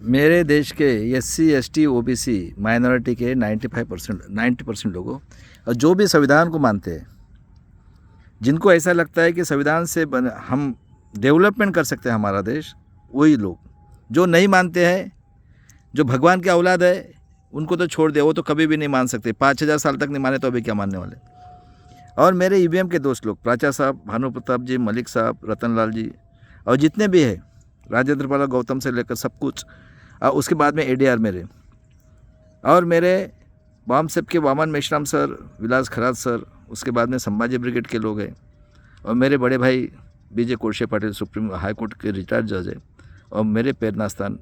मेरे देश के एससी एसटी ओबीसी माइनॉरिटी के 90% लोगों और जो भी संविधान को मानते हैं, जिनको ऐसा लगता है कि संविधान से हम डेवलपमेंट कर सकते हैं हमारा देश, वही लोग जो नहीं मानते हैं, जो भगवान की औलाद है, उनको तो छोड़ दे, वो तो कभी भी नहीं मान सकते। 5,000 साल तक नहीं माने तो अभी क्या मानने वाले। और मेरे ईवीएम के दोस्त लोग, प्राचा साहब, भानु प्रताप जी, मलिक साहब, रतन लाल जी और जितने भी हैं, राजेंद्र पाल, गौतम से लेकर सब कुछ, और उसके बाद में एडीआर मेरे और मेरे वाम सेब के वामन मेश्राम सर, विलास खराज सर, उसके बाद में संभाजी ब्रिगेड के लोग हैं, और मेरे बड़े भाई बीजे कोरशे पाटिल सुप्रीम हाई कोर्ट के रिटायर्ड जज है, और मेरे प्रेरणास्थान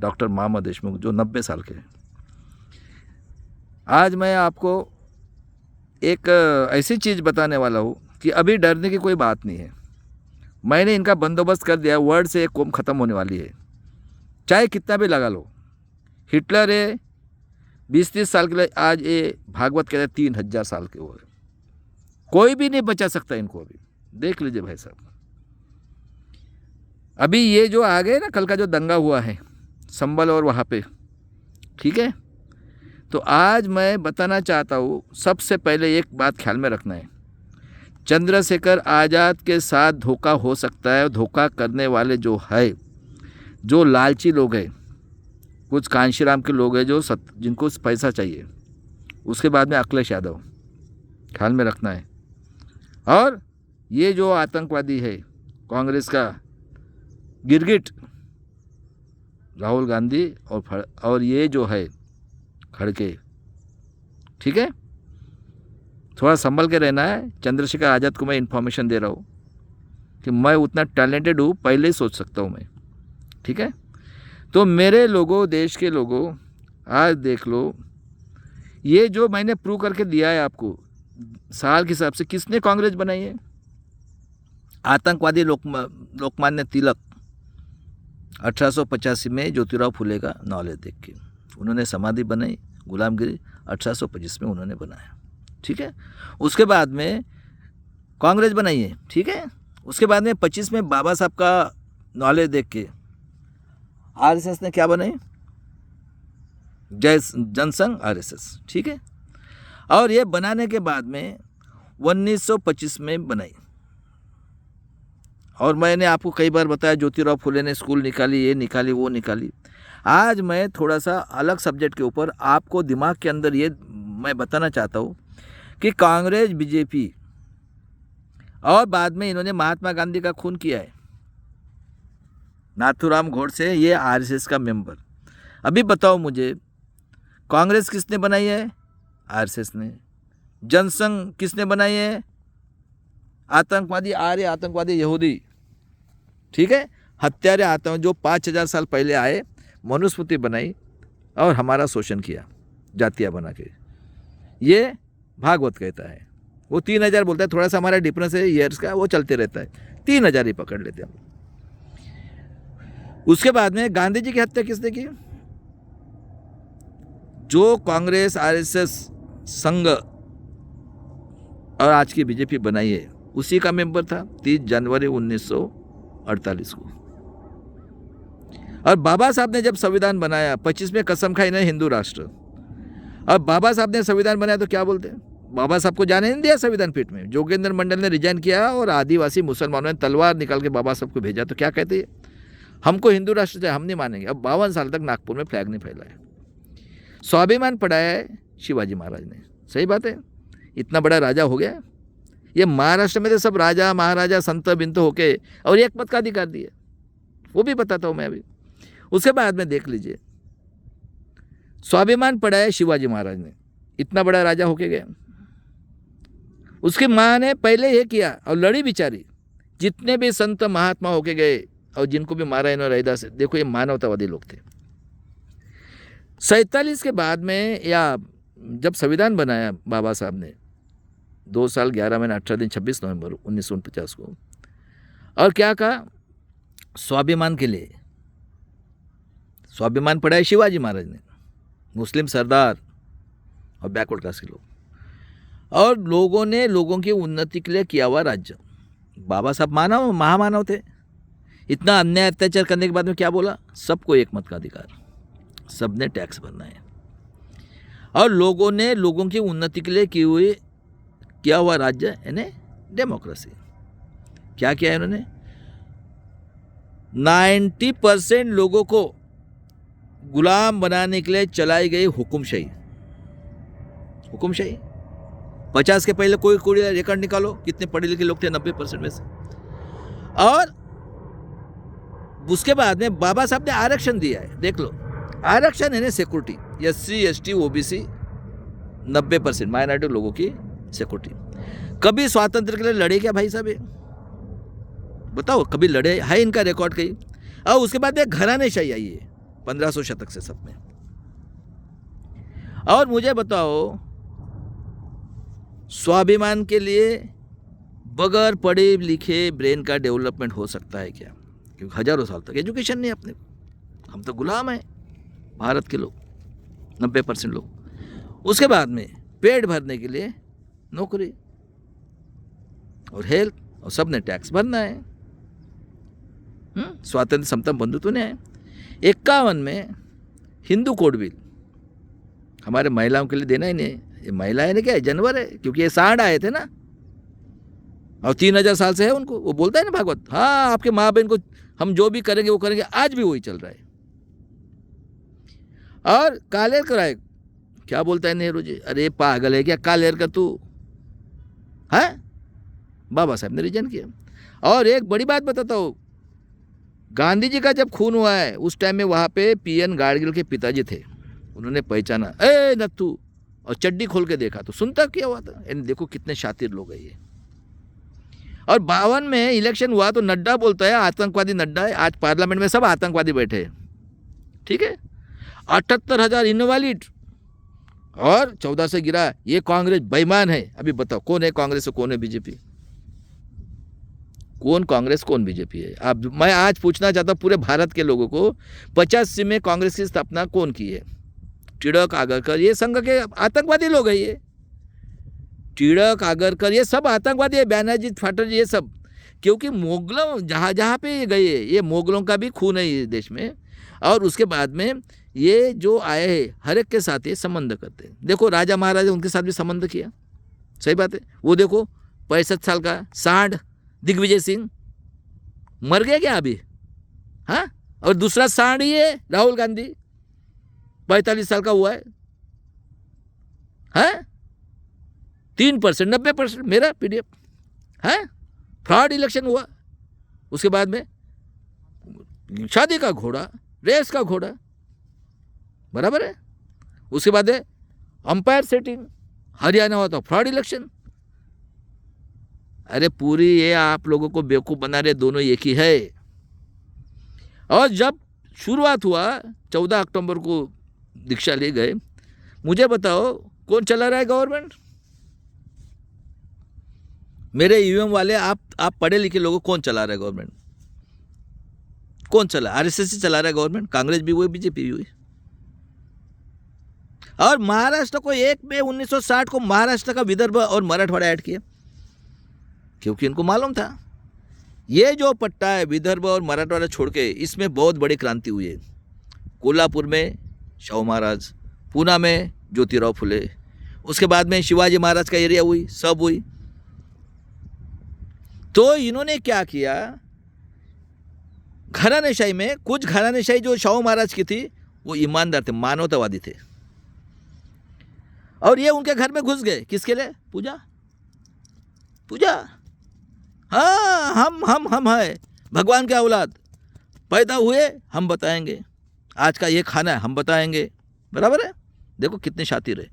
डॉक्टर मामा देशमुख जो 90 साल के हैं। आज मैं आपको एक ऐसी चीज़ बताने वाला हूँ कि अभी डरने की कोई बात नहीं है। मैंने इनका बंदोबस्त कर दिया। वर्ड से एक कौम ख़त्म होने वाली है, चाहे कितना भी लगा लो। हिटलर है 20-30 साल के लिए, आज ये भागवत कहते हैं 3,000 साल के हो गए। कोई भी नहीं बचा सकता इनको। अभी देख लीजिए भाई साहब, अभी ये जो आ गए ना, कल का जो दंगा हुआ है संभल और वहाँ पे, ठीक है। तो आज मैं बताना चाहता हूँ, सबसे पहले एक बात ख्याल में रखना है, चंद्रशेखर आज़ाद के साथ धोखा हो सकता है। धोखा करने वाले जो है, जो लालची लोग हैं, कुछ कांशीराम के लोग हैं जो जिनको पैसा चाहिए, उसके बाद में अखिलेश यादव, ख्याल में रखना है। और ये जो आतंकवादी है कांग्रेस का गिरगिट राहुल गांधी और ये जो है खड़के, ठीक है, थोड़ा संभल के रहना है। चंद्रशेखर आज़ाद को मैं इन्फॉर्मेशन दे रहा हूँ कि मैं उतना टैलेंटेड हूँ, पहले ही सोच सकता हूँ मैं, ठीक है। तो मेरे लोगों, देश के लोगों, आज देख लो, ये जो मैंने प्रूव करके दिया है आपको, साल के हिसाब से किसने कांग्रेस बनाई है? आतंकवादी लोकमान्य तिलक 1885 में ज्योतिराव फुले का नॉलेज देख के उन्होंने समाधि बनाई। गुलामगिरी 1825 में उन्होंने बनाया, ठीक है। उसके बाद में कांग्रेस बनाई है, ठीक है। उसके बाद में 25 में बाबा साहब का नॉलेज देख के आरएसएस ने क्या बनाई? जनसंघ आरएसएस, ठीक है। और ये बनाने के बाद में 1925 में बनाई। और मैंने आपको कई बार बताया, ज्योतिराव फुले ने स्कूल निकाली, ये निकाली, वो निकाली। आज मैं थोड़ा सा अलग सब्जेक्ट के ऊपर आपको दिमाग के अंदर ये मैं बताना चाहता हूँ कि कांग्रेस, बीजेपी और बाद में इन्होंने महात्मा गांधी का खून किया है। नाथूराम गोडसे, ये आरएसएस का मेंबर। अभी बताओ मुझे, कांग्रेस किसने बनाई है? आरएसएस ने। जनसंघ किसने बनाई है? आतंकवादी, आर्य आतंकवादी यहूदी, ठीक है, हत्यारे आतंक जो 5,000 साल पहले आए, मनुस्मृति बनाई और हमारा शोषण किया जातियाँ बना के। ये भागवत कहता है। वो 3,000 बोलता है, थोड़ा सा हमारा डिफरेंस है ईयर्स का, वो चलते रहता है। 3,000 ही पकड़ लेते हम। उसके बाद में गांधी जी की हत्या किसने की? जो कांग्रेस, आरएसएस, संघ और आज की बीजेपी बनाई है, उसी का मेंबर था 30 जनवरी 1948 को। और बाबा साहब ने जब संविधान बनाया, 25 में कसम खाई ना हिंदू राष्ट्र। और बाबा साहब ने संविधान बनाया तो क्या बोलते हैं? बाबा साहब को जाने नहीं दिया संविधान पीठ में। जोगेंद्र मंडल ने रिजाइन किया और आदिवासी मुसलमानों ने तलवार निकाल के बाबा साहब को भेजा। तो क्या कहते हैं? हमको हिंदू राष्ट्र चाहिए, हम नहीं मानेंगे। अब 52 साल तक नागपुर में फ्लैग नहीं फैलाया। स्वाभिमान पढ़ाया है शिवाजी महाराज ने। सही बात है, इतना बड़ा राजा हो गया। ये महाराष्ट्र में तो सब राजा महाराजा संत बिंत होके और एक मत का अधिकार दिए, वो भी बताता हूँ मैं अभी। उसके बाद में देख लीजिए, स्वाभिमान पढ़ाया शिवाजी महाराज ने, इतना बड़ा राजा होके गया। उसकी माँ ने पहले ये किया और लड़ी बिचारी। जितने भी संत महात्मा होके गए और जिनको भी मारा इन्होंने रैदास से, देखो ये मानवतावादी लोग थे। 47 के बाद में, या जब संविधान बनाया बाबा साहब ने, 2 साल 11 महीने 18 दिन 26 नवंबर 1949 को, और क्या कहा? स्वाभिमान के लिए स्वाभिमान पढ़ाया शिवाजी महाराज ने, मुस्लिम सरदार और बैकवर्ड कास्ट के लोग, और लोगों ने लोगों की उन्नति के लिए किया हुआ राज्य। बाबा साहब मानव, महामानव थे। इतना अन्याय अत्याचार करने के बाद में क्या बोला? सबको एक मत का अधिकार, सबने टैक्स भरना है। और लोगों ने लोगों की उन्नति के लिए किया हुआ राज्य यानी डेमोक्रेसी। क्या किया है इन्होंने? 90% लोगों को गुलाम बनाने के लिए चलाई गई हुकुमशाही। 50 के पहले कोई रिकॉर्ड निकालो, कितने पढ़े लिखे लोग थे? 90% में से। और उसके बाद में बाबा साहब ने आरक्षण दिया है, देख लो। आरक्षण है ना security, SC ST OBC 90% minority लोगों की सिक्योरिटी। कभी स्वातंत्र के लिए लड़े क्या भाई साहब? बताओ, कभी लड़े है? इनका रिकॉर्ड कहीं? और उसके बाद में घरानेशाही आई है 1500 शतक से सब में। और मुझे बताओ, स्वाभिमान के लिए बगैर पढ़े लिखे ब्रेन का डेवलपमेंट हो सकता है क्या? क्योंकि हजारों साल तक एजुकेशन नहीं अपने को, हम तो गुलाम हैं भारत के लोग, 90% लोग। उसके बाद में पेट भरने के लिए नौकरी और हेल्थ, और सब ने टैक्स भरना है। स्वातंत्र समता बंधुत्व ने है। 51 में हिंदू कोड बिल हमारे महिलाओं के लिए देना ही नहीं। ये महिलाएं ने क्या है? जानवर है, क्योंकि ये सांड आए थे ना, और 3000 साल से है उनको। वो बोलता है ना भागवत, हाँ आपके माँ बहन को हम जो भी करेंगे वो करेंगे। आज भी वही चल रहा है। और कालेर कराए, क्या बोलता है नेहरू जी? अरे पागल है क्या कालेर का तू? है बाबा साहब ने रिजन किया। और एक बड़ी बात बताता हूँ, गांधी जी का जब खून हुआ है उस टाइम में वहाँ पे PN गाडगिल के पिताजी थे। उन्होंने पहचाना, ए नत्थू, और चड्डी खोल के देखा तो सुनता क्या हुआ था। यानी देखो कितने शातिर लोग हैं ये। और 52 में इलेक्शन हुआ तो नड्डा बोलता है आतंकवादी नड्डा है। आज पार्लियामेंट में सब आतंकवादी बैठे हैं, ठीक है। 78,000 इनवैलिड और 14 से गिरा। ये कांग्रेस बेईमान है। अभी बताओ कौन है कांग्रेस और कौन है बीजेपी? कौन कांग्रेस कौन बीजेपी है? आप, मैं आज पूछना चाहता हूँ पूरे भारत के लोगों को, 85 में कांग्रेस की स्थापना कौन की है? टिळक, आगरकर, ये संघ के आतंकवादी लोग हैं। ये टिळक, आगरकर, ये सब आतंकवादी है। बैनर्जी, फाटर्जी, ये सब। क्योंकि मुगलों जहाँ जहाँ पे ये गए, ये मुगलों का भी खून है ये देश में। और उसके बाद में ये जो आए हैं हर एक के साथ ये संबंध करते हैं। देखो राजा महाराजा उनके साथ भी संबंध किया, सही बात है। वो देखो 65 साल का सांड दिग्विजय सिंह मर गया क्या अभी? हाँ, और दूसरा सांड ही है राहुल गांधी, 45 साल का हुआ है। हाँ, 3%, 90% मेरा PDF है। फ्रॉड इलेक्शन हुआ, उसके बाद में शादी का घोड़ा, रेस का घोड़ा, बराबर है। उसके बाद है अंपायर सेटिंग, हरियाणा हुआ तो फ्रॉड इलेक्शन। अरे पूरी ये आप लोगों को बेवकूफ़ बना रहे, दोनों एक ही है। और जब शुरुआत हुआ 14 अक्टूबर को दीक्षा ले गए, मुझे बताओ कौन चला रहा है गवर्नमेंट? मेरे EVM वाले, आप पढ़े लिखे लोगों, कौन चला रहा है गवर्नमेंट? कौन चला? RSS ही चला रहा है गवर्नमेंट। कांग्रेस भी हुई, बीजेपी भी हुई। और महाराष्ट्र को 1 मई 1960 को महाराष्ट्र का विदर्भ और मराठवाड़ा ऐड किया, क्योंकि इनको मालूम था ये जो पट्टा है विदर्भ और मराठवाड़ा छोड़ के, इसमें बहुत बड़ी क्रांति हुई है। कोल्हापुर में शाहू महाराज, पूना में ज्योतिराव फुले, उसके बाद में शिवाजी महाराज का एरिया हुई, सब हुई। तो इन्होंने क्या किया, घरानेशाही में कुछ घरानेशाही जो शाहू महाराज की थी वो ईमानदार थे, मानवतावादी थे, और ये उनके घर में घुस गए। किसके लिए? पूजा। हाँ, हम है भगवान के औलाद, पैदा हुए हम बताएंगे, आज का ये खाना है हम बताएंगे, बराबर है। देखो कितने शातिर है।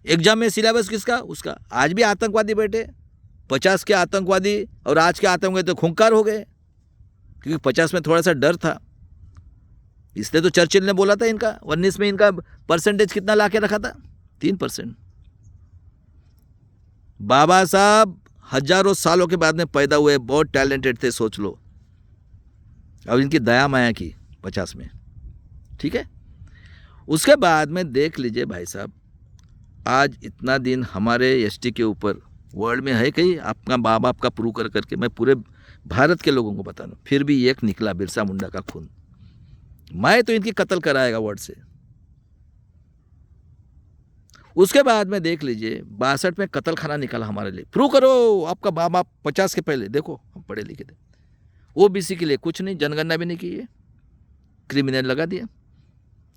एग्जाम में सिलेबस किसका? उसका। आज भी आतंकवादी बैठे, 50 के आतंकवादी और आज के आतंकवादी तो खूंखार हो गए, क्योंकि 50 में थोड़ा सा डर था, इसलिए तो चर्चिल ने बोला था इनका 19 में इनका परसेंटेज कितना ला के रखा था? 3%। बाबा साहब हजारों सालों के बाद में पैदा हुए, बहुत टैलेंटेड थे, सोच लो। अब इनकी दया माया की 50 में, ठीक है। उसके बाद में देख लीजिए भाई साहब, आज इतना दिन हमारे ST के ऊपर वर्ल्ड में है कहीं आपका बाप का प्रूव करके, मैं पूरे भारत के लोगों को बताना। फिर भी एक निकला बिरसा मुंडा का खून। मैं तो इनकी कत्ल कराएगा वर्ड से। उसके बाद में देख लीजिए 62 में कत्ल खाना निकाला हमारे लिए। प्रूव करो आपका बाप 50 के पहले। देखो हम पढ़े लिखे थे। ओबीसी के लिए कुछ नहीं, जनगणना भी नहीं की है, क्रिमिनल लगा दिया।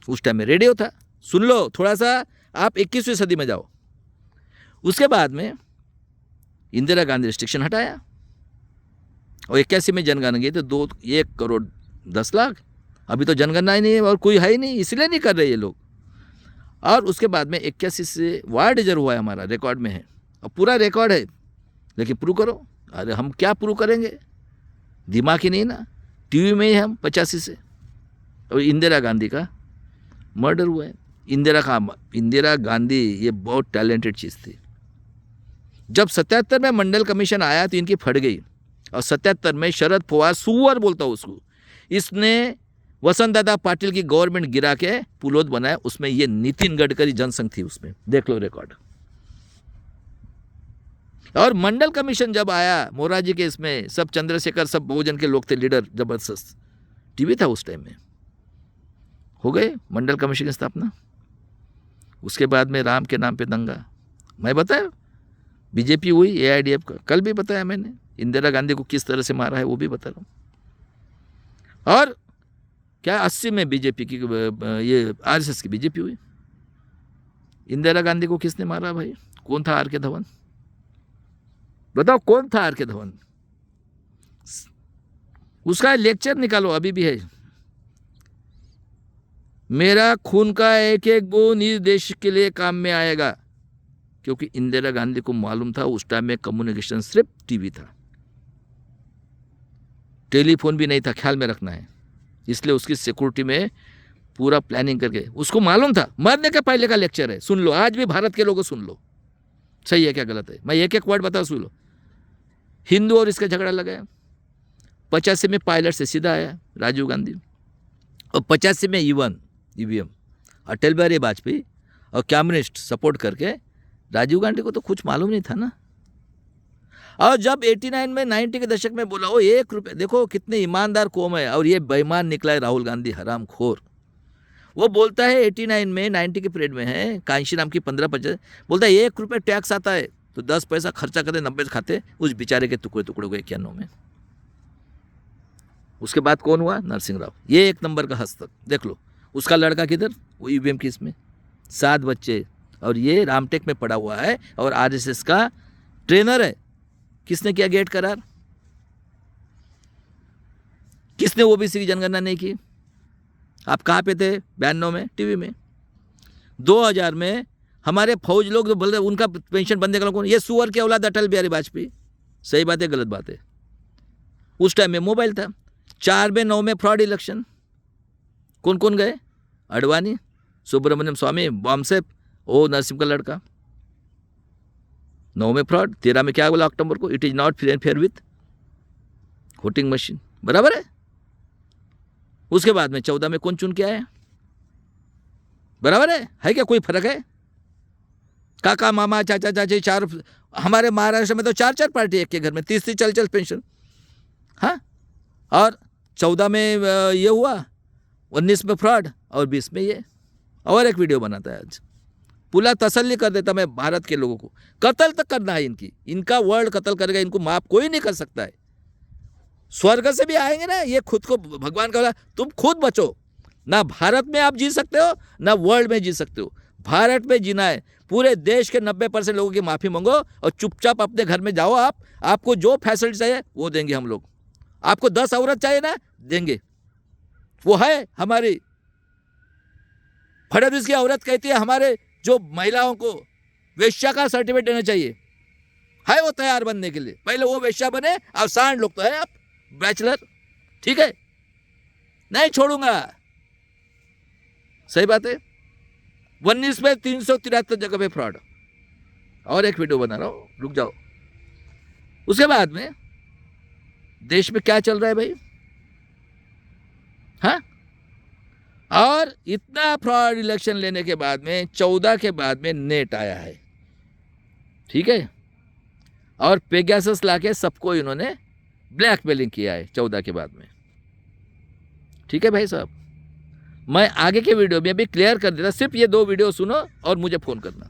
उस टाइम में रेडियो था, सुन लो थोड़ा सा, आप 21वीं सदी में जाओ। उसके बाद में इंदिरा गांधी रिस्ट्रिक्शन हटाया और 81 में जनगणना की तो 1 करोड़ 10 लाख। अभी तो जनगणना ही नहीं है और कोई है ही नहीं, इसलिए नहीं कर रहे ये लोग। और उसके बाद में 81 से वार्ड रिजर्व हुआ है, हमारा रिकॉर्ड में है और पूरा रिकॉर्ड है, लेकिन प्रूव करो। अरे हम क्या प्रूव करेंगे, दिमाग ही नहीं ना। टीवी में ही हम 85 से। और इंदिरा गांधी का मर्डर हुआ है। इंदिरा गांधी ये बहुत टैलेंटेड चीज़ थी। जब 77 में मंडल कमीशन आया तो इनकी फट गई। और 77 में शरद पवार, सुअर बोलता हूँ उसको, इसने वसंत दादा पाटिल की गवर्नमेंट गिरा के पुलोद बनाया। उसमें ये नितिन गडकरी जनसंघ थी, उसमें देख लो रिकॉर्ड। और मंडल कमीशन जब आया मोरारजी के, इसमें सब चंद्रशेखर, सब बहुजन के लोग थे, लीडर जबरदस्त। टीवी था उस टाइम में। हो गए मंडल कमीशन की स्थापना। उसके बाद में राम के नाम पे दंगा, मैं बताया। बीजेपी हुई, एआईडीएफ का कल भी बताया मैंने। इंदिरा गांधी को किस तरह से मारा है वो भी बता रहा हूँ। और क्या 80 में बीजेपी की, ये आरएसएस की बीजेपी हुई। इंदिरा गांधी को किसने मारा भाई? कौन था? आर के धवन। बताओ कौन था आर के धवन? उसका लेक्चर निकालो, अभी भी है। मेरा खून का एक एक बूंद इस देश के लिए काम में आएगा। क्योंकि इंदिरा गांधी को मालूम था उस टाइम में कम्युनिकेशन सिर्फ टीवी था, टेलीफोन भी नहीं था, ख्याल में रखना है। इसलिए उसकी सिक्योरिटी में पूरा प्लानिंग करके, उसको मालूम था। मरने के पहले का लेक्चर है, सुन लो। आज भी भारत के लोगों सुन लो, सही है क्या गलत है। मैं एक एक वर्ड बताऊं, सुन लो। हिंदू और इसका झगड़ा लगाया। 85 में पायलट से सीधा आया राजीव गांधी, और 85 में ईवीएम अटल बिहारी वाजपेयी और कम्युनिस्ट सपोर्ट करके। राजीव गांधी को तो कुछ मालूम नहीं था ना। और जब 89 में 90 के दशक में बोला, वो 1 रुपये, देखो कितने ईमानदार कौम है। और ये बेईमान निकला है राहुल गांधी, हरामखोर। वो बोलता है 89 में 90 के पीरियड में है, कांशी नाम की 15-50, बोलता है 1 रुपये टैक्स आता है तो 10 पैसा खर्चा करते, 90 खाते उस बेचारे के टुकड़े टुकड़े हुए 91 में। उसके बाद कौन हुआ? नरसिंह राव। ये 1 नंबर का हस्तक, देख लो। उसका लड़का किधर? वो ईवीएम की इसमें 7 बच्चे, और ये रामटेक में पड़ा हुआ है और आरएसएस का ट्रेनर है। किसने किया गेट करार? किसने ओबीसी की जनगणना नहीं की? आप कहाँ पे थे? 92 में टीवी में। 2000 में हमारे फौज लोग जो बोल रहे उनका पेंशन बंद करो, कौन? ये सुअर के औलाद अटल बिहारी वाजपेयी। सही बात है गलत बात है? उस टाइम में मोबाइल था। 4 में 9 में फ्रॉड इलेक्शन, कौन कौन गए? अडवाणी, सुब्रमण्यम स्वामी, बॉम्बसेप, ओ नरसिंह का लड़का। 9 में फ्रॉड। 13 में क्या बोला अक्टूबर को? It is not free and fair with voting machine. बराबर है। उसके बाद में 14 में कौन चुन के आया? बराबर है क्या? कोई फर्क है? काका मामा चाचा चाची 4, हमारे महाराष्ट्र में तो 4-4 पार्टी एक के घर में, 30 चल पेंशन। हाँ, और 14 में ये हुआ, 19 में फ्रॉड और 20 में ये। और एक वीडियो बनाता है आज, पूरा तसल्ली कर देता मैं भारत के लोगों को। कत्ल तक करना है इनका वर्ल्ड कत्ल करेगा, इनको माफ कोई नहीं कर सकता है। स्वर्ग से भी आएंगे ना, ये खुद को भगवान का बोला, तुम खुद बचो। ना भारत में आप जी सकते हो, ना वर्ल्ड में जी सकते हो। भारत में जीना है। पूरे देश के 90% लोगों की माफ़ी मांगो और चुपचाप अपने घर में जाओ। आपको जो फैसिलिटी चाहिए वो देंगे हम लोग। आपको 10 औरत चाहिए ना, देंगे। वो है हमारी फडणवीस की औरत कहती है हमारे जो महिलाओं को वेश्या का सर्टिफिकेट देना चाहिए, है वो तैयार बनने के लिए। पहले वो वेश्या बने, अब सांड लोग तो है आप बैचलर, ठीक है? नहीं छोड़ूंगा। सही बात है। 19 में 373 जगह पे फ्रॉड। और एक वीडियो बना रहा हूं, रुक जाओ। उसके बाद में देश में क्या चल रहा है भाई? हाँ, और इतना फ्रॉड इलेक्शन लेने के बाद में 14 के बाद में नेट आया है, ठीक है? और पेगासस लाके सबको इन्होंने ब्लैकमेलिंग किया है 14 के बाद में। ठीक है भाई साहब, मैं आगे के वीडियो में भी क्लियर कर देता, सिर्फ ये 2 वीडियो सुनो और मुझे फ़ोन करना।